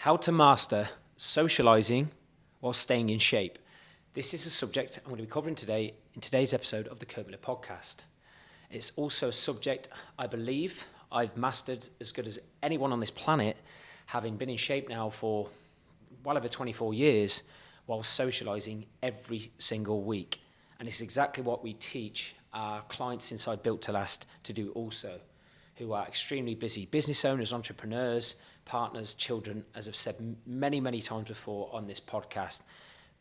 How to master socializing while staying in shape. This is a subject I'm going to be covering today in today's episode of the Kirk Miller Podcast. It's also a subject I believe I've mastered as good as anyone on this planet, having been in shape now for well over 24 years while socializing every single week. And it's exactly what we teach our clients inside Built to Last to do also, who are extremely busy business owners, entrepreneurs, partners, children, as I've said many, many times before on this podcast.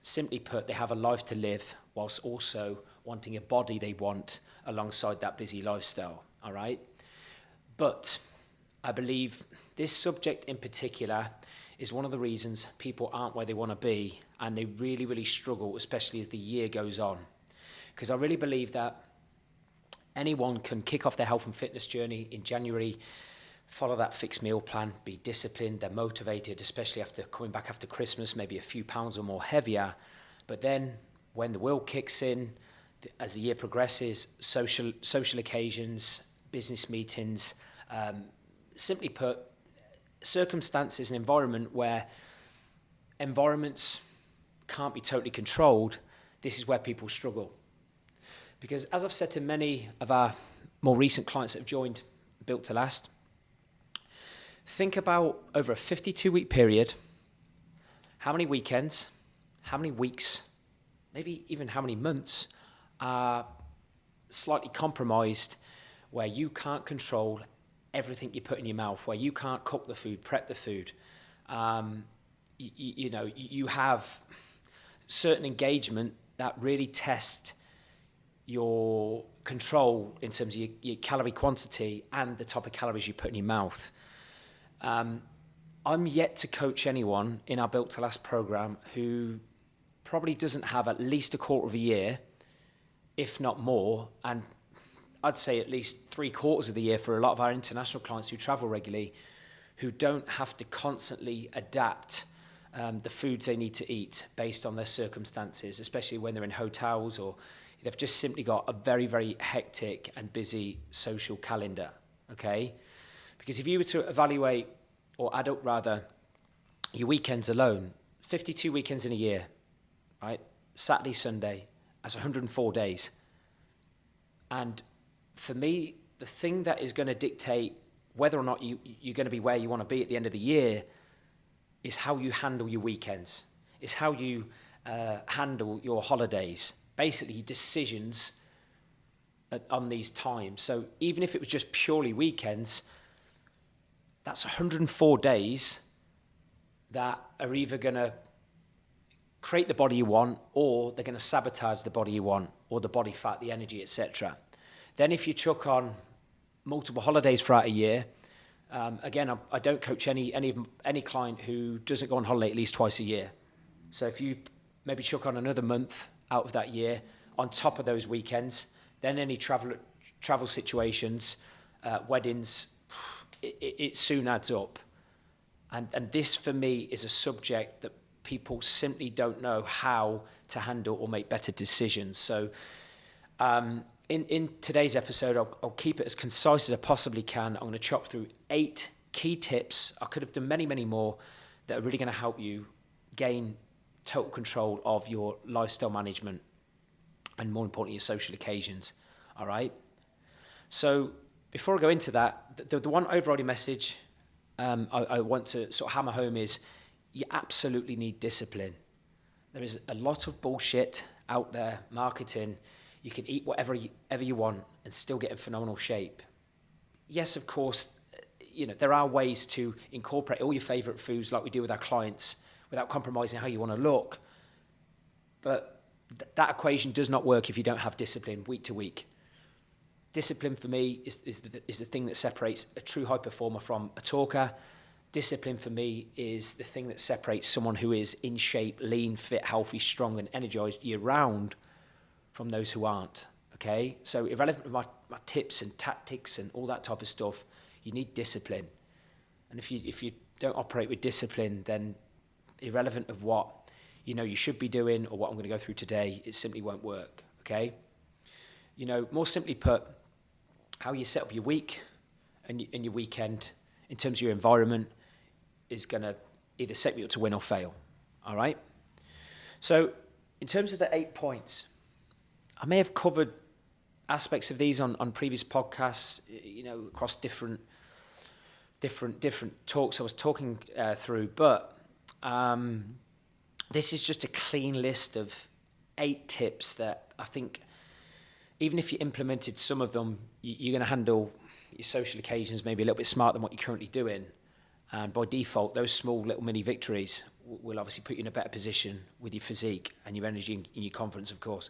Simply put, they have a life to live whilst also wanting a body they want alongside that busy lifestyle, all right? But I believe this subject in particular is one of the reasons people aren't where they want to be, and they really, really struggle, especially as the year goes on. Because I really believe that anyone can kick off their health and fitness journey in January, follow that fixed meal plan, be disciplined, they're motivated, especially after coming back after Christmas, maybe a few pounds or more heavier. But then when the will kicks in, as the year progresses, social occasions, business meetings, simply put, circumstances and environment where environments can't be totally controlled, this is where people struggle. Because as I've said to many of our more recent clients that have joined Built to Last, think about over a 52-week period, how many weekends, how many weeks, maybe even how many months are slightly compromised where you can't control everything you put in your mouth, where you can't cook the food, prep the food. You have certain engagement that really test your control in terms of your calorie quantity and the type of calories you put in your mouth. I'm yet to coach anyone in our Built to Last program who probably doesn't have at least a quarter of a year, if not more, and I'd say at least 3/4 of the year for a lot of our international clients who travel regularly, who don't have to constantly adapt the foods they need to eat based on their circumstances, especially when they're in hotels or they've just simply got a very, very hectic and busy social calendar, okay? Because if you were to evaluate, or add up rather, your weekends alone, 52 weekends in a year, right? Saturday, Sunday, that's 104 days. And for me, the thing that is going to dictate whether or not you're going to be where you want to be at the end of the year is how you handle your weekends. It's how you handle your holidays. Basically, decisions on these times. So even if it was just purely weekends, that's 104 days that are either going to create the body you want, or they're going to sabotage the body you want, or the body fat, the energy, etc. Then if you chuck on multiple holidays throughout a year, again, I don't coach any client who doesn't go on holiday at least twice a year. So if you maybe chuck on another month out of that year on top of those weekends, then any travel situations, weddings, it soon adds up. And this for me is a subject that people simply don't know how to handle or make better decisions. So in today's episode, I'll keep it as concise as I possibly can. I'm going to chop through 8 key tips. I could have done many, many more that are really going to help you gain total control of your lifestyle management and, more importantly, your social occasions. All right? So before I go into that, the one overriding message I want to sort of hammer home is you absolutely need discipline. There is a lot of bullshit out there, marketing. You can eat whatever you want and still get in phenomenal shape. Yes, of course, there are ways to incorporate all your favorite foods like we do with our clients without compromising how you want to look. But that equation does not work if you don't have discipline week to week. Discipline for me is the thing that separates a true high performer from a talker. Discipline for me is the thing that separates someone who is in shape, lean, fit, healthy, strong, and energized year round from those who aren't. Okay? So irrelevant of my tips and tactics and all that type of stuff, you need discipline. And if you don't operate with discipline, then irrelevant of what you should be doing or what I'm going to go through today, it simply won't work. Okay? More simply put, how you set up your week and your weekend in terms of your environment is going to either set me up to win or fail. All right? So in terms of the 8 points, I may have covered aspects of these on previous podcasts, across different talks I was talking through, but this is just a clean list of 8 tips that I think, even if you implemented some of them, you're going to handle your social occasions maybe a little bit smarter than what you're currently doing. And by default, those small little mini victories will obviously put you in a better position with your physique and your energy and your confidence, of course.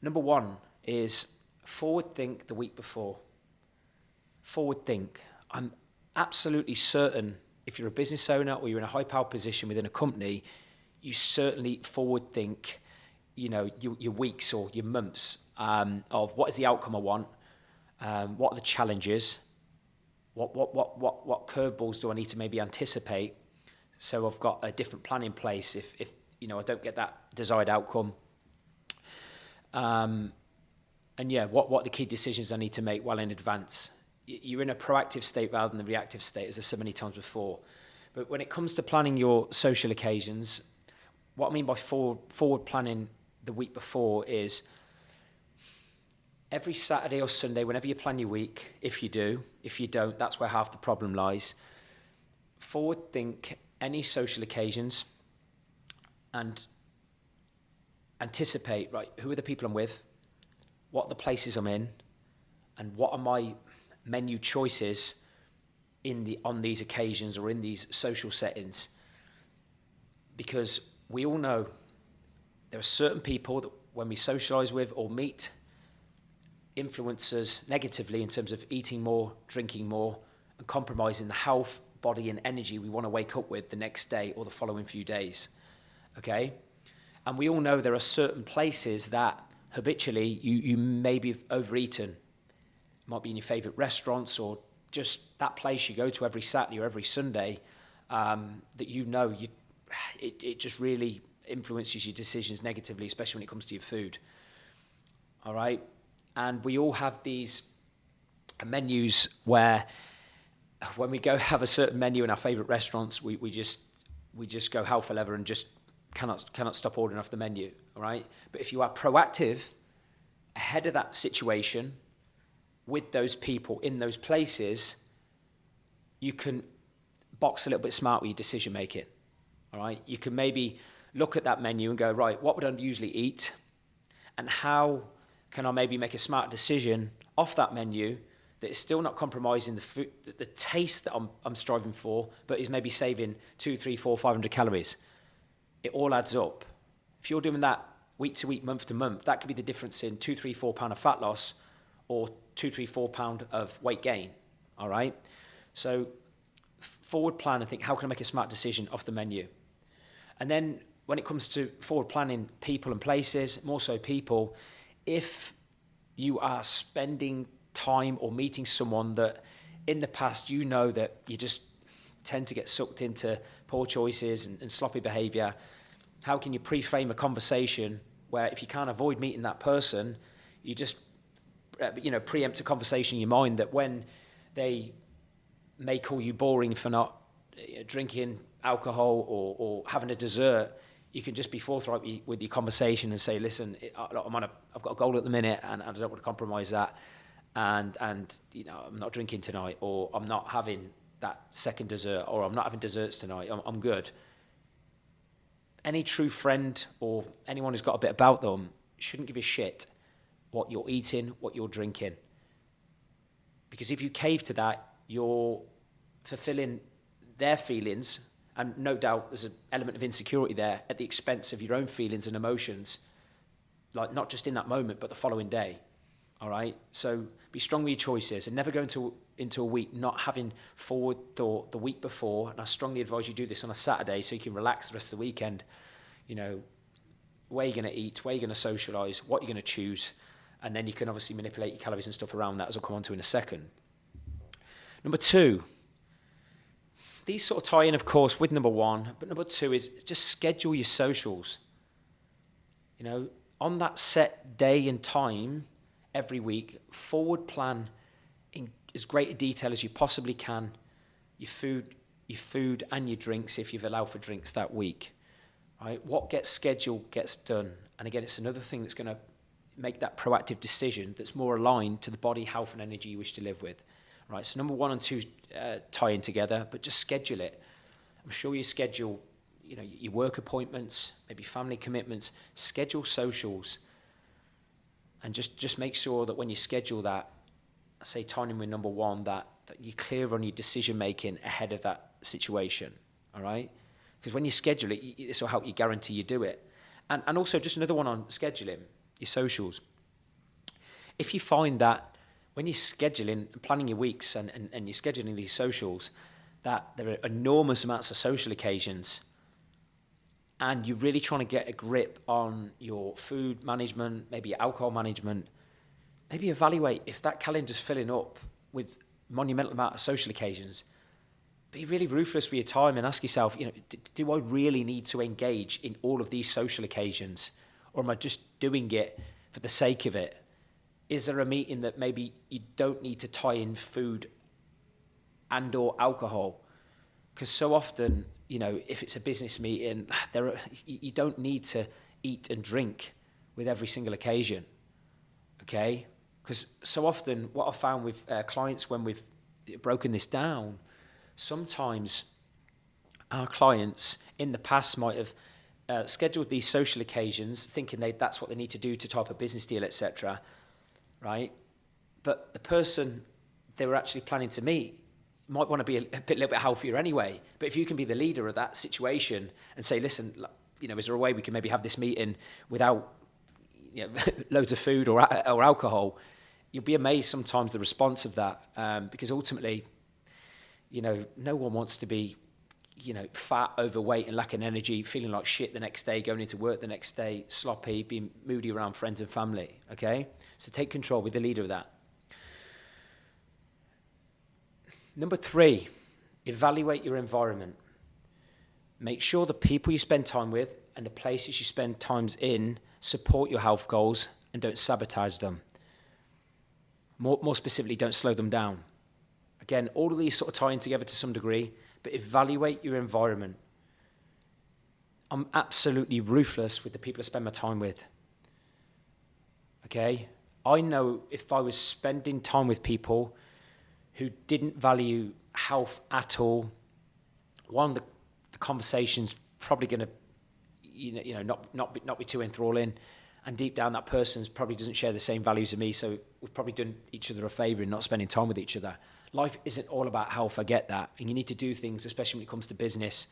Number 1 is forward think the week before. Forward think. I'm absolutely certain if you're a business owner or you're in a high-powered position within a company, you certainly forward think, your weeks or your months of what is the outcome I want, what are the challenges, what curveballs do I need to maybe anticipate, so I've got a different plan in place if I don't get that desired outcome. What are the key decisions I need to make well in advance? You're in a proactive state rather than the reactive state, as I've said many times before. But when it comes to planning your social occasions, what I mean by forward planning the week before is every Saturday or Sunday, whenever you plan your week, if you do, if you don't, that's where half the problem lies. Forward think any social occasions and anticipate, right, who are the people I'm with, what are the places I'm in, and what are my menu choices on these occasions or in these social settings. Because we all know there are certain people that when we socialise with or meet influence us negatively in terms of eating more, drinking more, and compromising the health, body and energy we want to wake up with the next day or the following few days. Okay? And we all know there are certain places that habitually you maybe have overeaten. It might be in your favourite restaurants or just that place you go to every Saturday or every Sunday that it just really influences your decisions negatively, especially when it comes to your food. All right? And we all have these menus where when we go have a certain menu in our favourite restaurants, we just go hell for leather and just cannot stop ordering off the menu, all right? But if you are proactive ahead of that situation with those people in those places, you can box a little bit smart with your decision making, all right? You can maybe look at that menu and go, right, what would I usually eat? And how can I maybe make a smart decision off that menu that is still not compromising the food, the taste that I'm striving for, but is maybe saving 200, 300, 400, 500 calories? It all adds up. If you're doing that week to week, month to month, that could be the difference in 2, 3, 4 pound of fat loss or 2, 3, 4 pound of weight gain. All right. So forward plan and think, how can I make a smart decision off the menu? And then when it comes to forward planning people and places, more so people, if you are spending time or meeting someone that in the past that you just tend to get sucked into poor choices and sloppy behaviour, how can you pre-frame a conversation where if you can't avoid meeting that person, you just preempt a conversation in your mind that when they may call you boring for not drinking alcohol or having a dessert, you can just be forthright with your conversation and say, listen, I've got a goal at the minute and I don't want to compromise that. And I'm not drinking tonight, or I'm not having that second dessert, or I'm not having desserts tonight. I'm good. Any true friend or anyone who's got a bit about them shouldn't give a shit what you're eating, what you're drinking. Because if you cave to that, you're fulfilling their feelings, and no doubt there's an element of insecurity there at the expense of your own feelings and emotions, like not just in that moment, but the following day. All right? So be strong with your choices and never go into a week not having forward thought the week before. And I strongly advise you do this on a Saturday so you can relax the rest of the weekend. Where you're going to eat, where you're going to socialise, what you're going to choose. And then you can obviously manipulate your calories and stuff around that, as I'll come on to in a second. Number 2. These sort of tie in, of course, with number 1. But number 2 is just schedule your socials. On that set day and time every week, forward plan in as great a detail as you possibly can your food your food and your drinks if you've allowed for drinks that week, right? What gets scheduled gets done. And again, it's another thing that's going to make that proactive decision that's more aligned to the body, health, and energy you wish to live with, right? So number 1 and 2 tie in together, but just schedule it. I'm sure you schedule, your work appointments, maybe family commitments, schedule socials, and just make sure that when you schedule that, say tying in with number 1, that you're clear on your decision making ahead of that situation, all right? Because when you schedule it, this will help you guarantee you do it. And also just another one on scheduling, your socials. If you find that when you're scheduling and planning your weeks and you're scheduling these socials, that there are enormous amounts of social occasions and you're really trying to get a grip on your food management, maybe your alcohol management, maybe evaluate if that calendar's filling up with monumental amount of social occasions. Be really ruthless with your time and ask yourself, do I really need to engage in all of these social occasions? Or am I just doing it for the sake of it? Is there a meeting that maybe you don't need to tie in food and or alcohol? Because so often, if it's a business meeting, you don't need to eat and drink with every single occasion, okay? Because so often what I've found with clients when we've broken this down, sometimes our clients in the past might have scheduled these social occasions thinking that's what they need to do to type a business deal, etc., right? But the person they were actually planning to meet might want to be a little bit healthier anyway. But if you can be the leader of that situation and say, listen, is there a way we can maybe have this meeting without loads of food or alcohol? You'll be amazed sometimes the response of that, because ultimately, no one wants to be, fat, overweight and lacking energy, feeling like shit the next day, going into work the next day, sloppy, being moody around friends and family, okay? So take control, be the leader of that. Number 3, evaluate your environment. Make sure the people you spend time with and the places you spend times in support your health goals and don't sabotage them. More specifically, don't slow them down. Again, all of these sort of tie in together to some degree, but evaluate your environment. I'm absolutely ruthless with the people I spend my time with. Okay? I know if I was spending time with people who didn't value health at all, one, the conversation's probably going to, not be too enthralling, and deep down that person's probably doesn't share the same values as me, so we've probably done each other a favour in not spending time with each other. Life isn't all about health, I get that, and you need to do things, especially when it comes to business,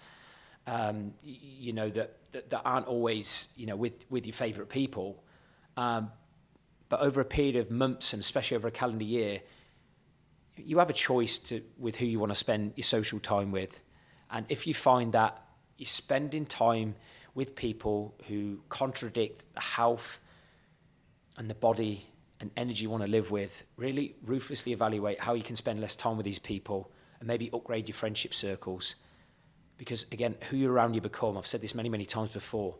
that aren't always, with your favourite people. But over a period of months, and especially over a calendar year, you have a choice with who you want to spend your social time with. And if you find that you're spending time with people who contradict the health and the body and energy you want to live with, really ruthlessly evaluate how you can spend less time with these people and maybe upgrade your friendship circles. Because again, who you're around you become. I've said this many, many times before.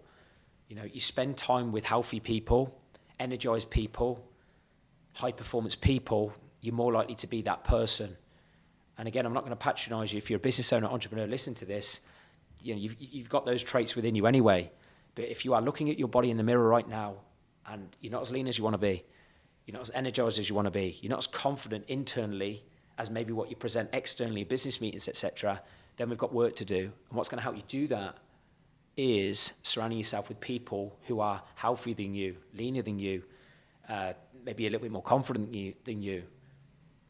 You spend time with healthy people, energized people, high performance people, you're more likely to be that person. And again, I'm not going to patronize you. If you're a business owner, entrepreneur, listen to this. You've got those traits within you anyway. But if you are looking at your body in the mirror right now and you're not as lean as you want to be, you're not as energized as you want to be, you're not as confident internally as maybe what you present externally in business meetings, etc., then we've got work to do. And what's going to help you do that is surrounding yourself with people who are healthier than you, leaner than you, maybe a little bit more confident than you.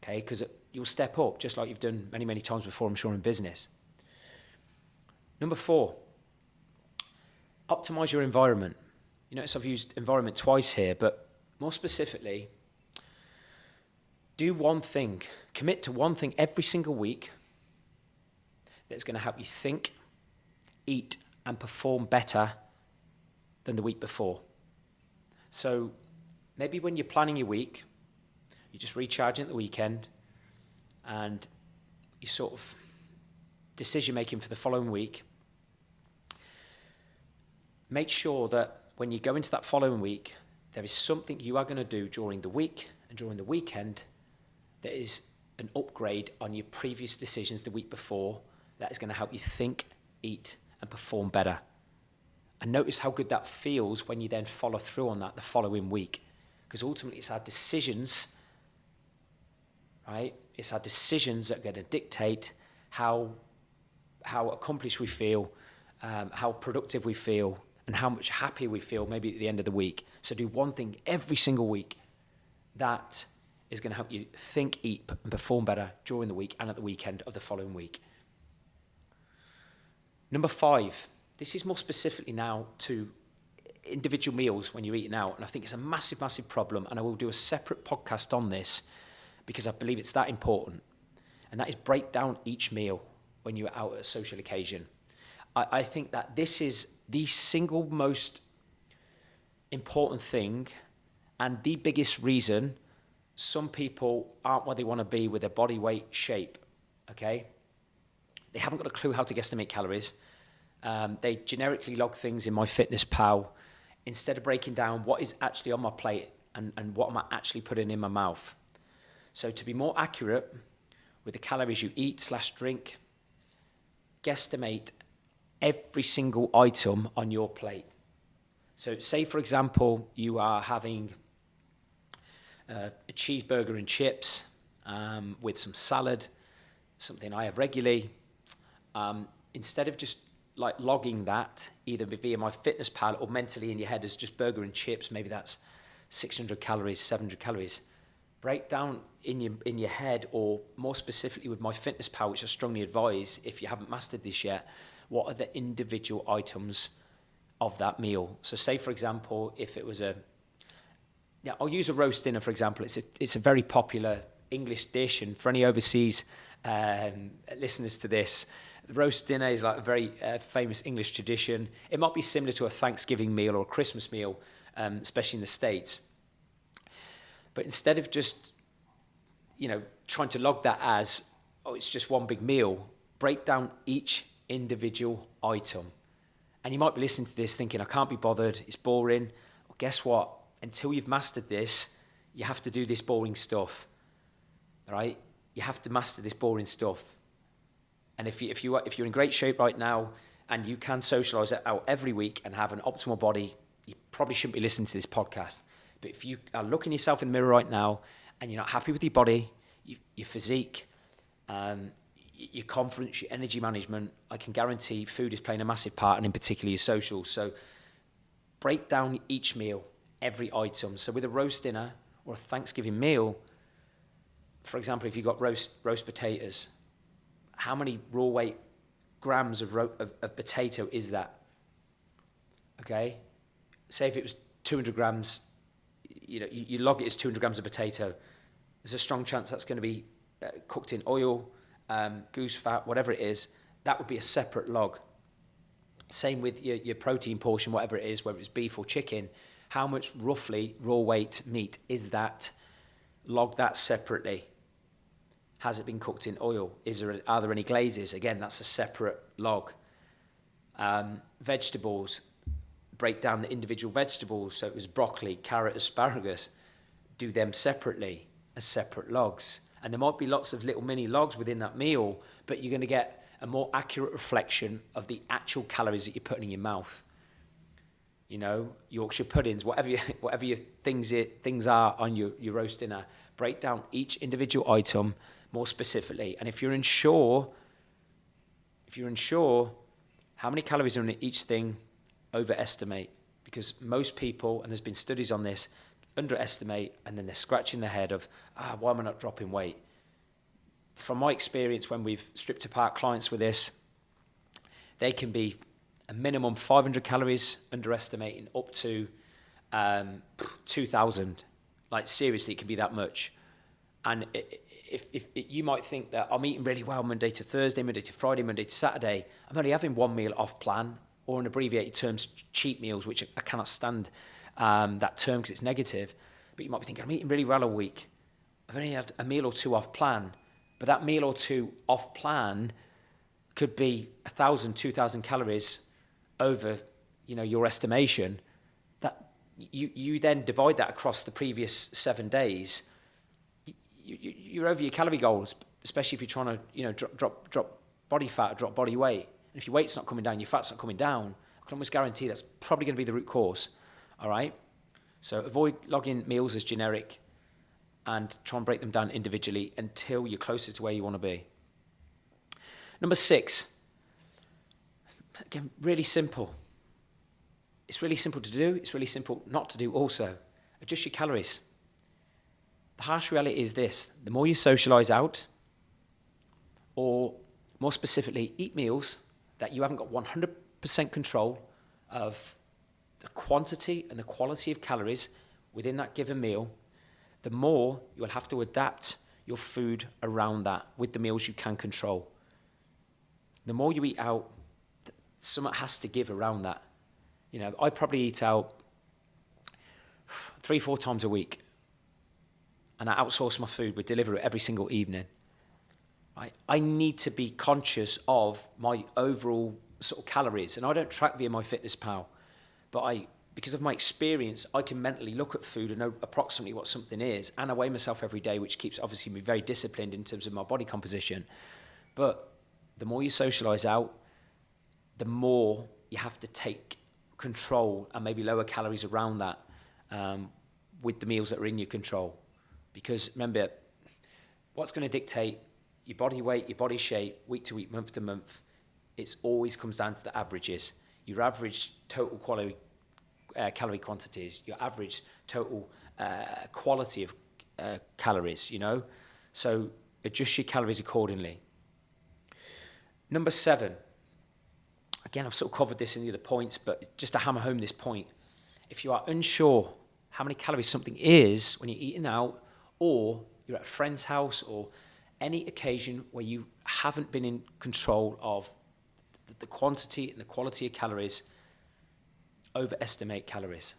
Okay, because you'll step up just like you've done many, many times before, I'm sure, in business. Number 4, optimize your environment. You notice I've used environment twice here, but more specifically, do one thing, commit to one thing every single week that's going to help you think, eat, and perform better than the week before. So maybe when you're planning your week, you're just recharging at the weekend and you sort of decision making for the following week. Make sure that when you go into that following week, there is something you are going to do during the week and during the weekend that is an upgrade on your previous decisions the week before that is going to help you think, eat, and perform better. And notice how good that feels when you then follow through on that the following week. Because ultimately it's our decisions, right? It's our decisions that are going to dictate how accomplished we feel, how productive we feel, and how much happier we feel maybe at the end of the week. So do one thing every single week that is going to help you think, eat, and perform better during the week and at the weekend of the following week. Number 5, this is more specifically now to individual meals when you're eating out. And I think it's a massive, massive problem. And I will do a separate podcast on this because I believe it's that important. And that is break down each meal when you're out at a social occasion. I think that this is the single most important thing and the biggest reason some people aren't where they want to be with their body weight shape, okay? They haven't got a clue how to guesstimate calories. They generically log things in MyFitnessPal instead of breaking down what is actually on my plate and what am I actually putting in my mouth. So to be more accurate with the calories you eat/drink, guesstimate every single item on your plate. So say, for example, you are having a cheeseburger and chips with some salad, something I have regularly. Instead of just like logging that either via MyFitnessPal or mentally in your head as just burger and chips, maybe that's 600 calories, 700 calories. Break down in your head, or more specifically with MyFitnessPal, which I strongly advise if you haven't mastered this yet, what are the individual items of that meal. So say, for example, if it was I'll use a roast dinner, for example. It's a very popular English dish, and for any overseas listeners to this, the roast dinner is like a very famous English tradition. It might be similar to a Thanksgiving meal or a Christmas meal, especially in the States. But instead of just, trying to log that as, it's just one big meal, break down each individual item. And you might be listening to this thinking, I can't be bothered, it's boring. Well, guess what? Until you've mastered this, you have to do this boring stuff, all right? You have to master this boring stuff. And if you're in great shape right now and you can socialize it out every week and have an optimal body, you probably shouldn't be listening to this podcast. But if you are looking yourself in the mirror right now and you're not happy with your body, your physique, your confidence, your energy management, I can guarantee food is playing a massive part, and in particular your social. So break down each meal, every item. So with a roast dinner or a Thanksgiving meal, for example, if you've got roast potatoes, how many raw weight grams of potato is that? Okay? Say if it was 200 grams, you log it as 200 grams of potato. There's a strong chance that's going to be cooked in oil, goose fat, whatever it is. That would be a separate log. Same with your protein portion, whatever it is, whether it's beef or chicken. How much roughly raw weight meat is that? Log that separately. Has it been cooked in oil? Are there any glazes? Again, that's a separate log. Vegetables, break down the individual vegetables. So it was broccoli, carrot, asparagus. Do them separately as separate logs. And there might be lots of little mini logs within that meal, but you're going to get a more accurate reflection of the actual calories that you're putting in your mouth. Yorkshire puddings, whatever your things are on your roast dinner, break down each individual item more specifically. And if you're unsure how many calories are in each thing, overestimate. Because most people, and there's been studies on this, underestimate, and then they're scratching their head of, why am I not dropping weight? From my experience, when we've stripped apart clients with this, they can be a minimum 500 calories underestimating up to 2,000. Like seriously, it can be that much. And if you might think that I'm eating really well Monday to Thursday, Monday to Friday, Monday to Saturday, I'm only having one meal off plan, or in abbreviated terms, cheat meals, which I cannot stand that term because it's negative. But you might be thinking, I'm eating really well all week. I've only had a meal or two off plan. But that meal or two off plan could be 1,000, 2,000 calories over, your estimation. That you then divide that across the previous 7 days. You're over your calorie goals, especially if you're trying to, drop body fat or drop body weight. And if your weight's not coming down, your fat's not coming down, I can almost guarantee that's probably going to be the root cause. All right? So avoid logging meals as generic and try and break them down individually until you're closer to where you want to be. Number 6, again, really simple. It's really simple to do. It's really simple not to do also. Adjust your calories. The harsh reality is this: the more you socialize out, or more specifically, eat meals that you haven't got 100% control of the quantity and the quality of calories within that given meal, the more you will have to adapt your food around that with the meals you can control. The more you eat out, something has to give around that. You know, I probably eat out 3-4 times a week, and I outsource my food with delivery every single evening. Right? I need to be conscious of my overall sort of calories, and I don't track via MyFitnessPal, but because of my experience, I can mentally look at food and know approximately what something is, and I weigh myself every day, which keeps obviously me very disciplined in terms of my body composition. But the more you socialize out, the more you have to take control and maybe lower calories around that with the meals that are in your control. Because remember, what's going to dictate your body weight, your body shape, week to week, month to month, it always comes down to the averages. Your average total calorie quantities, your average total quality of calories, you know. So adjust your calories accordingly. Number 7, again, I've sort of covered this in the other points, but just to hammer home this point, if you are unsure how many calories something is when you're eating out, or you're at a friend's house, or any occasion where you haven't been in control of the quantity and the quality of calories, overestimate calories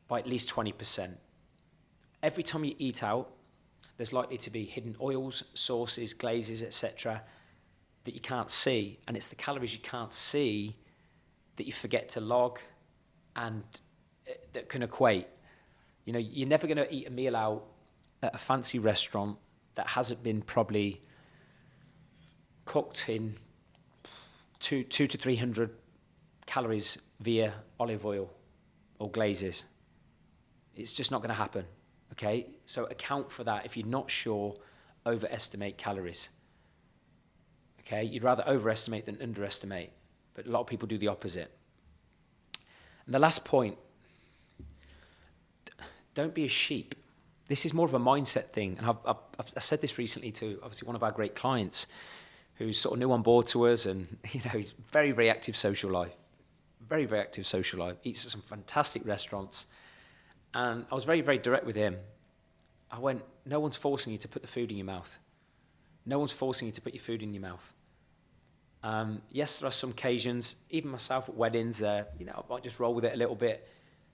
by at least 20%. Every time you eat out, there's likely to be hidden oils, sauces, glazes, etc., that you can't see, and it's the calories you can't see that you forget to log and that can equate. You know, you're never going to eat a meal out at a fancy restaurant that hasn't been probably cooked in 200 to 300 calories via olive oil or glazes. It's just not going to happen, okay? So account for that. If you're not sure, overestimate calories. Okay, you'd rather overestimate than underestimate, but a lot of people do the opposite. And the last point, don't be a sheep. This is more of a mindset thing, and I've said this recently to obviously one of our great clients who's sort of new on board to us, and he's very, very active social life, eats at some fantastic restaurants, and I was very, very direct with him. I went, no one's forcing you to put the food in your mouth. No one's forcing you to put your food in your mouth. Yes, there are some occasions, even myself at weddings, I might just roll with it a little bit.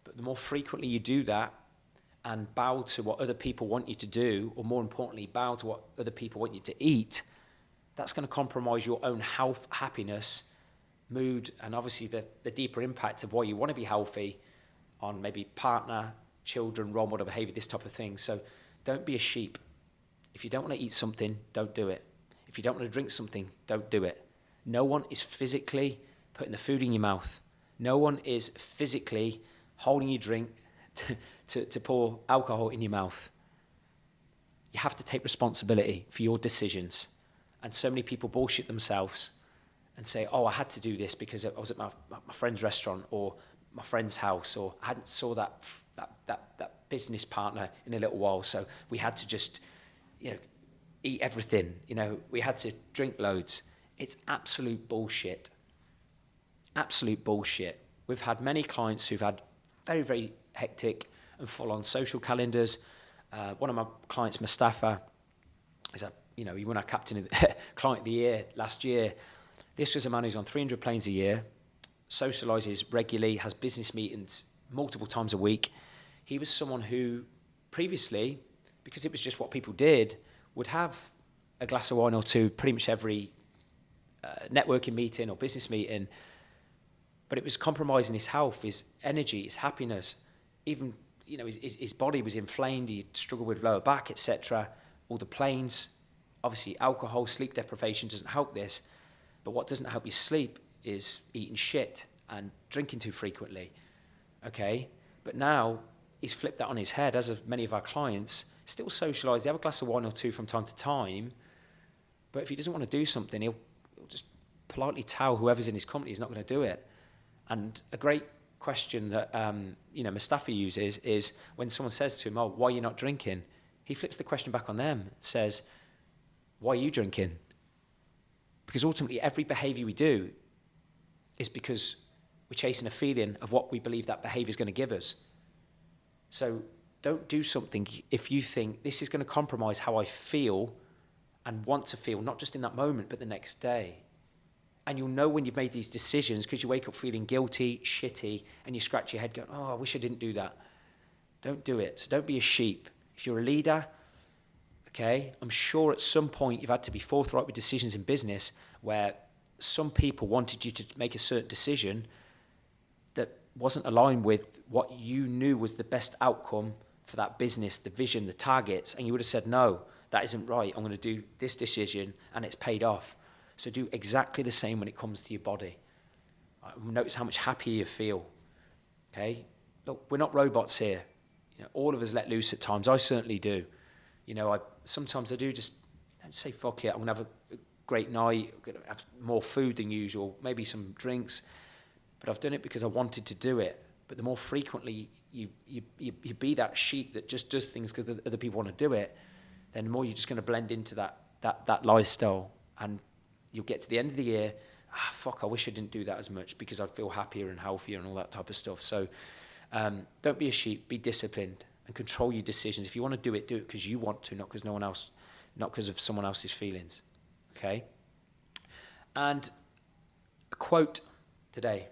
But the more frequently you do that and bow to what other people want you to do, or more importantly, bow to what other people want you to eat, that's going to compromise your own health, happiness, mood, and obviously the deeper impact of why you want to be healthy on maybe partner, children, role model behavior, this type of thing. So don't be a sheep. If you don't want to eat something, don't do it. If you don't want to drink something, don't do it. No one is physically putting the food in your mouth. No one is physically holding your drink to pour alcohol in your mouth. You have to take responsibility for your decisions. And so many people bullshit themselves and say, oh, I had to do this because I was at my friend's restaurant or my friend's house, or I hadn't saw that business partner in a little while, so we had to just, eat everything. We had to drink loads. It's absolute bullshit. Absolute bullshit. We've had many clients who've had very, very hectic and full-on social calendars. One of my clients, Mustafa, he won our Captain of the Client of the Year last year. This was a man who's on 300 planes a year, socialises regularly, has business meetings multiple times a week. He was someone who previously, because it was just what people did, would have a glass of wine or two pretty much every networking meeting or business meeting, but it was compromising his health, his energy, his happiness. Even, his body was inflamed, he struggled with lower back, etc. All the planes, obviously alcohol, sleep deprivation doesn't help this, but what doesn't help you sleep is eating shit and drinking too frequently, okay? But now he's flipped that on his head, as have many of our clients. Still socialise, they have a glass of wine or two from time to time, but if he doesn't want to do something, he'll just politely tell whoever's in his company he's not going to do it. And a great question that Mustafa uses is when someone says to him, "Oh, why are you not drinking?" He flips the question back on them and says, "Why are you drinking?" Because ultimately every behaviour we do is because we're chasing a feeling of what we believe that behaviour is going to give us. So don't do something if you think this is going to compromise how I feel and want to feel, not just in that moment, but the next day. And you'll know when you've made these decisions because you wake up feeling guilty, shitty, and you scratch your head going, "Oh, I wish I didn't do that." Don't do it. So don't be a sheep. If you're a leader, okay, I'm sure at some point you've had to be forthright with decisions in business where some people wanted you to make a certain decision that wasn't aligned with what you knew was the best outcome for that business, the vision, the targets, and you would have said, "No, that isn't right. I'm going to do this decision," and it's paid off. So do exactly the same when it comes to your body. Notice how much happier you feel. Okay? Look, we're not robots here. All of us let loose at times. I certainly do. Sometimes I do just say, "Fuck it, I'm going to have a great night. I'm going to have more food than usual, maybe some drinks." But I've done it because I wanted to do it. But the more frequently you be that sheep that just does things because other people want to do it, then the more you're just going to blend into that lifestyle. And you'll get to the end of the year, fuck, I wish I didn't do that as much because I'd feel happier and healthier and all that type of stuff. So don't be a sheep, be disciplined and control your decisions. If you want to do it because you want to, not because no one else, not because of someone else's feelings. Okay? And a quote today,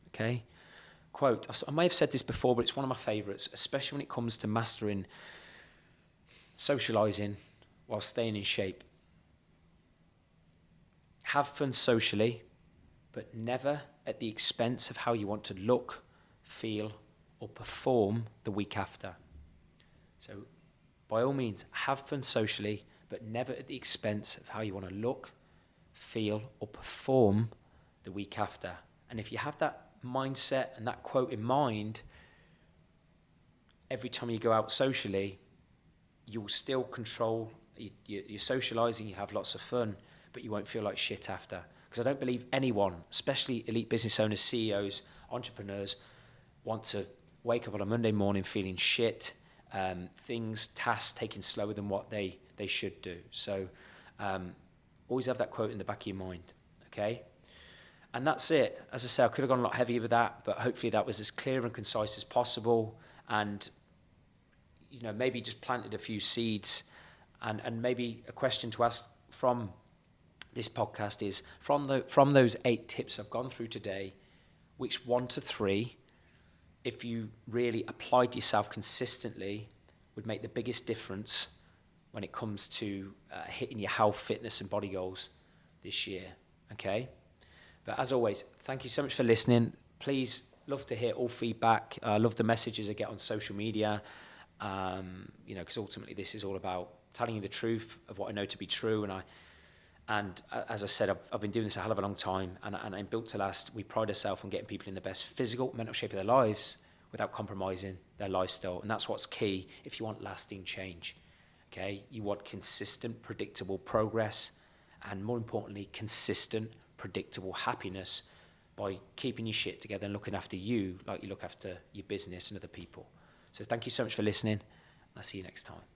okay? Quote, I may have said this before, but it's one of my favourites, especially when it comes to mastering socialising while staying in shape. Have fun socially, but never at the expense of how you want to look, feel, or perform the week after. So, by all means, have fun socially, but never at the expense of how you want to look, feel, or perform the week after. And if you have that mindset and that quote in mind, every time you go out socially, you will still control, you're socialising, you have lots of fun, but you won't feel like shit after. Because I don't believe anyone, especially elite business owners, CEOs, entrepreneurs, want to wake up on a Monday morning feeling shit, tasks taken slower than what they should do. So always have that quote in the back of your mind, okay? And that's it. As I say, I could have gone a lot heavier with that, but hopefully that was as clear and concise as possible. And, maybe just planted a few seeds. And maybe a question to ask from this podcast is, from those 8 tips I've gone through today, which 1 to 3, if you really applied yourself consistently, would make the biggest difference when it comes to hitting your health, fitness, and body goals this year, okay? But as always, thank you so much for listening. Please, love to hear all feedback. I love the messages I get on social media, because ultimately this is all about telling you the truth of what I know to be true. And as I said, I've been doing this a hell of a long time, and in Built to Last, we pride ourselves on getting people in the best physical, mental shape of their lives without compromising their lifestyle. And that's what's key if you want lasting change, okay? You want consistent, predictable progress, and more importantly, consistent, predictable happiness by keeping your shit together and looking after you like you look after your business and other people. So thank you so much for listening. I'll see you next time.